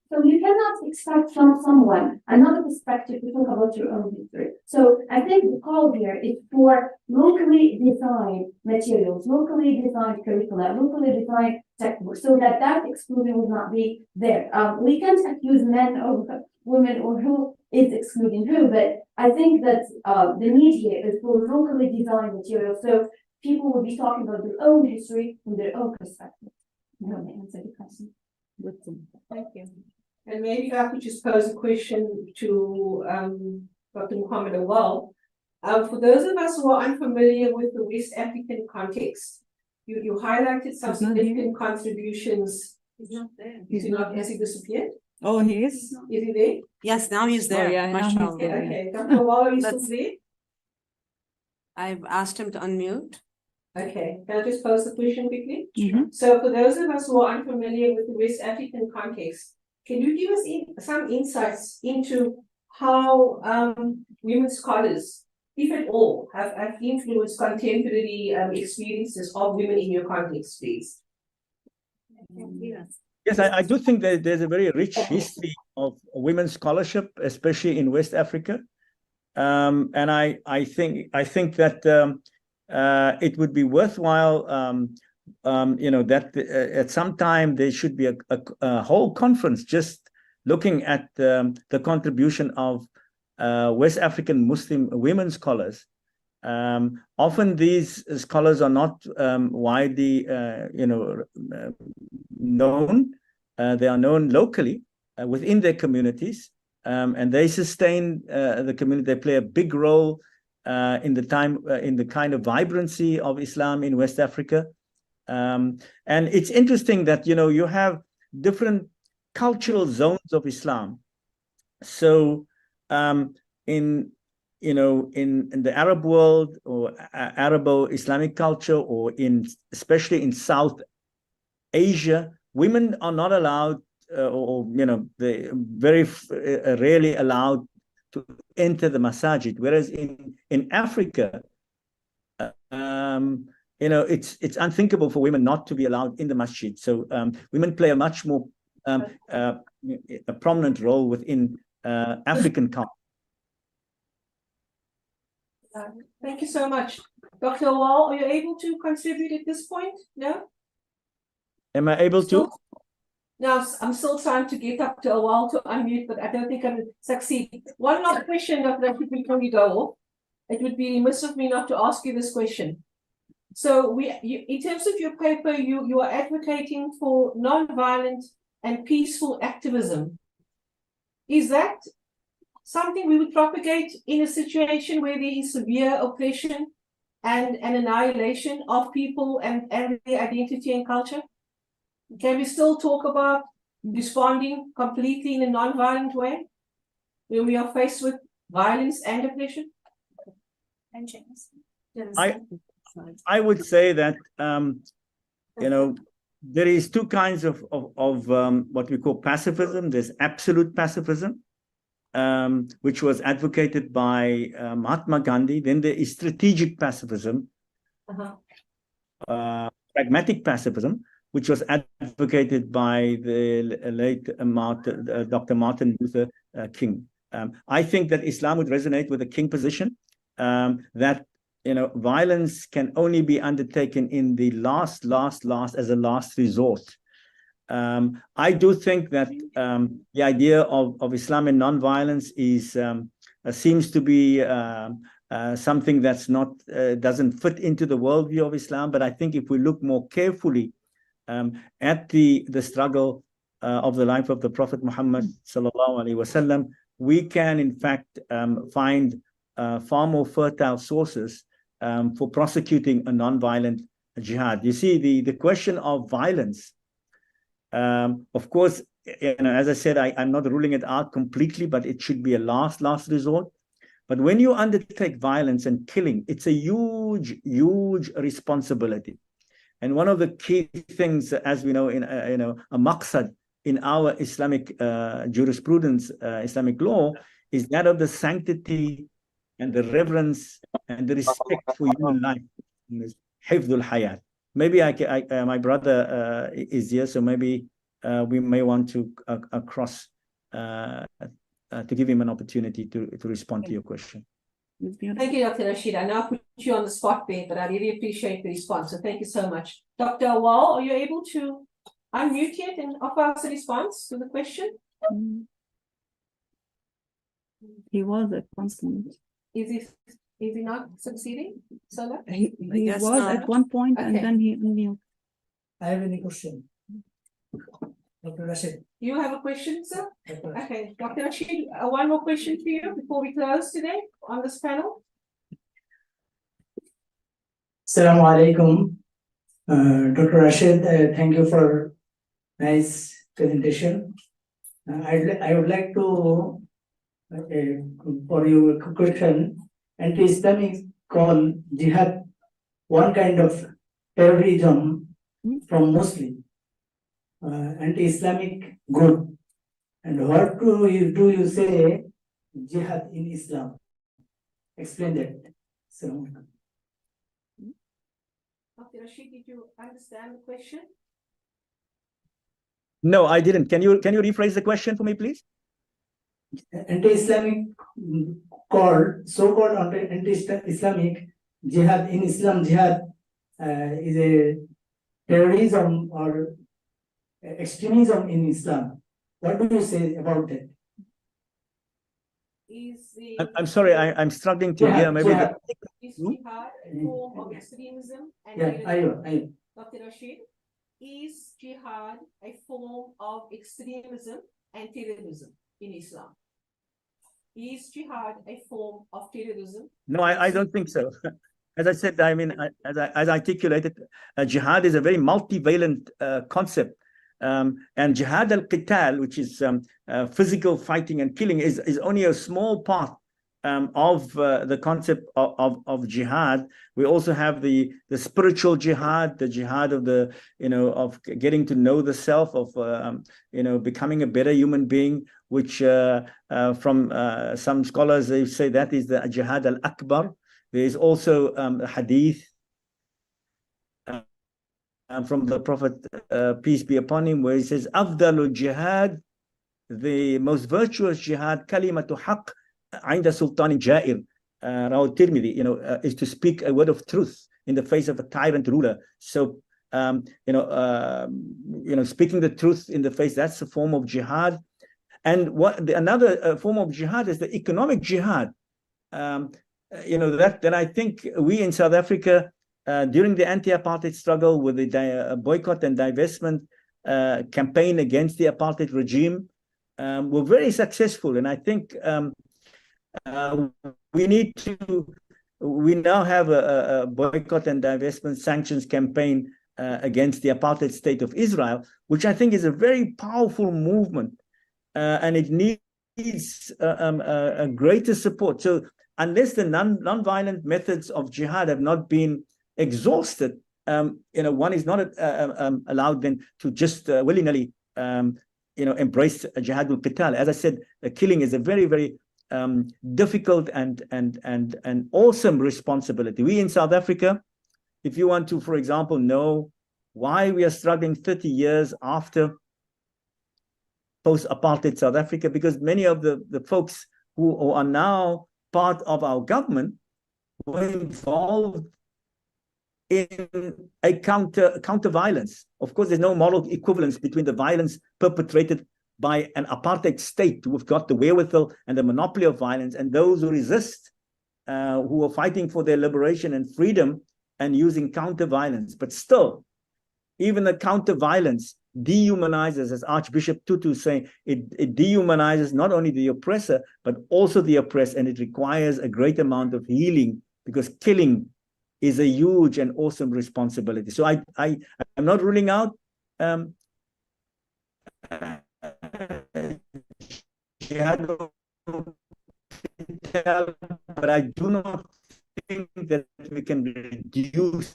So you cannot expect from someone another perspective to talk about your own history. So I think the call here is for locally designed materials, locally designed curricula, locally designed textbooks, so that exclusion will not be there. We can't accuse men or women or who is excluding who, but I think that the need here is for locally designed material, so people will be talking about their own history from their own perspective. I hope I answered the question. Thank you. And maybe I could just pose a question to Dr. Muhammad Auwal. For those of us who are unfamiliar with the West African context, you highlighted some significant contributions. He's not there. Has he disappeared? Oh, he is? Is he there? Yes, now he's there. Oh, yeah, now he's Mashallah. there. Okay, Dr. Auwal, are you still That's- there? I've asked him to unmute. Okay, can I just pose the question quickly? Mhm. So for those of us who are unfamiliar with the West African context, can you give us some insights into how women scholars, if at all, have influenced contemporary experiences of women in your context, please? Yes, I do think that there's a very rich history of women's scholarship, especially in West Africa. And I think that it would be worthwhile, that at some time there should be a whole conference just looking at the contribution of West African Muslim women scholars. Often these scholars are not widely, known. They are known locally within their communities, and they sustain the community. They play a big role in the kind of vibrancy of Islam in West Africa. And it's interesting that you have different cultural zones of Islam. So in the Arab world or Arabo-Islamic culture, or especially in South Asia, women are not allowed, they very rarely allowed to enter the masajid. Whereas in Africa, it's unthinkable for women not to be allowed in the masjid. So women play a much more a prominent role within African culture. Thank you so much. Dr. Auwal, are you able to contribute at this point? No? Am I able to? No, I'm still trying to get up to Auwal to unmute, but I don't think I will succeed. One last question, Dr. Rashied, before we go off. It would be remiss of me not to ask you this question. So in terms of your paper, you are advocating for non-violent and peaceful activism. Is that something we would propagate in a situation where there is severe oppression and annihilation of people and their identity and culture? Can we still talk about responding completely in a non-violent way when we are faced with violence and oppression? and James. I would say that there is two kinds of what we call pacifism. There's absolute pacifism, which was advocated by Mahatma Gandhi. Then there is strategic pacifism, pragmatic pacifism, which was advocated by the late Dr. Martin Luther King. I think that Islam would resonate with the King position, that violence can only be undertaken in the last as a last resort. I do think that the idea of Islam and non-violence is seems to be something that's not doesn't fit into the worldview of Islam. But I think if we look more carefully at the struggle of the life of the Prophet Muhammad sallallahu alaihi wasallam, we can in fact find far more fertile sources for prosecuting a non-violent jihad. You see, the question of violence, of course, as I said, I'm not ruling it out completely, but it should be a last resort. But when you undertake violence and killing, it's a huge responsibility. And one of the key things, as we know, in a maqsad in our Islamic jurisprudence, Islamic law, is that of the sanctity and the reverence and the respect for human life. Hifdul hayat. Maybe my brother is here, so maybe we may want to to give him an opportunity to respond to your question. Thank you, Dr. Rashied. I now put you on the spot there, but I really appreciate the response. So thank you so much. Dr. Auwal, are you able to unmute yet and offer us a response to the question? He was at one point. Is he not succeeding? Sola? He was at one point, and then he unmuted. I have any question. Dr. Rashied. You have a question, sir? Okay, Dr. Rashied, one more question for you before we close today on this panel. Assalamu alaikum. Dr. Rashied, thank you for nice presentation. I would like to for you a question. Anti-Islamic call jihad one kind of terrorism from Muslim. Anti-Islamic group. And what do you say jihad in Islam? Explain that. So, Dr. Rashied, did you understand the question? No, I didn't. Can you rephrase the question for me, please? Anti-Islamic so-called anti-Islamic jihad in Islam, jihad is a terrorism or extremism in Islam. What do you say about that? I'm sorry, I'm struggling to hear. Maybe is jihad a form of extremism and terrorism? Dr. Rashied, is jihad a form of extremism and terrorism in Islam? Is jihad a form of terrorism? No, I don't think so. As I said, I mean, as I articulated, jihad is a very multivalent concept. And jihad al-qital, which is physical fighting and killing, is only a small part of the concept of jihad. We also have the spiritual jihad, the jihad of the of getting to know the self, of becoming a better human being, which from some scholars they say that is the jihad al-akbar. There is also a hadith from the Prophet peace be upon him, where he says afdalul jihad, the most virtuous jihad, kalimatu haqq inda sultanin ja'ir, Rawi Tirmidhi, is to speak a word of truth in the face of a tyrant ruler. So speaking the truth in the face, that's a form of jihad. And another form of jihad is the economic jihad. That I think we in South Africa, during the anti-apartheid struggle with the boycott and divestment campaign against the apartheid regime, were very successful. And I think we now have a boycott and divestment sanctions campaign against the apartheid state of Israel, which I think is a very powerful movement, and it needs a greater support. So unless the non-violent methods of jihad have not been exhausted, one is not allowed then to just willy-nilly, embrace jihad al-qital. As I said, the killing is a very, very difficult and awesome responsibility. We in South Africa, if you want to, for example, know why we are struggling 30 years after post-apartheid South Africa, because many of the folks who are now part of our government were involved in a counter violence. Of course, there's no moral equivalence between the violence perpetrated by an apartheid state who've got the wherewithal and the monopoly of violence, and those who resist, who are fighting for their liberation and freedom and using counter violence. But still, even the counter violence dehumanizes, as Archbishop Tutu is saying, it dehumanizes not only the oppressor, but also the oppressed, and it requires a great amount of healing, because killing is a huge and awesome responsibility. So I'm not ruling out jihad, but I do not think that we can reduce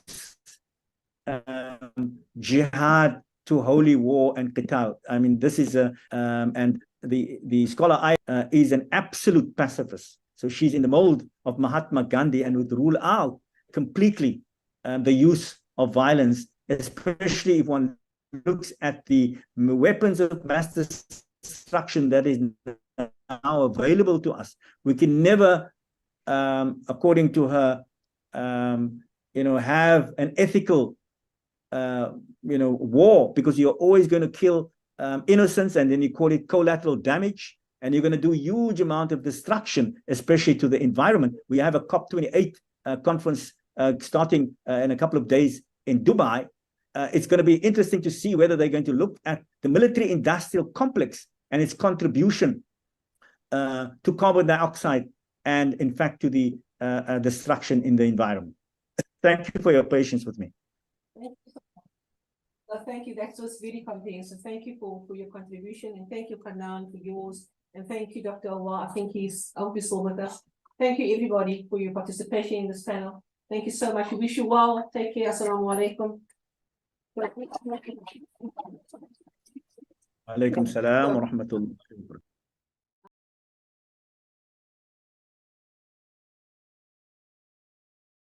jihad to holy war and qital. I mean, this is and the scholar is an absolute pacifist. So she's in the mold of Mahatma Gandhi and would rule out completely the use of violence, especially if one looks at the weapons of mass destruction that is now available to us. We can never, according to her, have an ethical war, because you're always going to kill innocents, and then you call it collateral damage, and you're going to do a huge amount of destruction, especially to the environment. We have a COP28 conference starting in a couple of days in Dubai. It's going to be interesting to see whether they're going to look at the military-industrial complex and its contribution to carbon dioxide and, in fact, to the destruction in the environment. Thank you for your patience with me. Thank you. That was very comprehensive. Thank you for your contribution, and thank you, Hanane, for yours, and thank you, Dr. Auwal. I think I hope he's still with us. Thank you, everybody, for your participation in this panel. Thank you so much. We wish you well. Take care. Assalamu alaikum. Alaikum salam wa rahmatullah.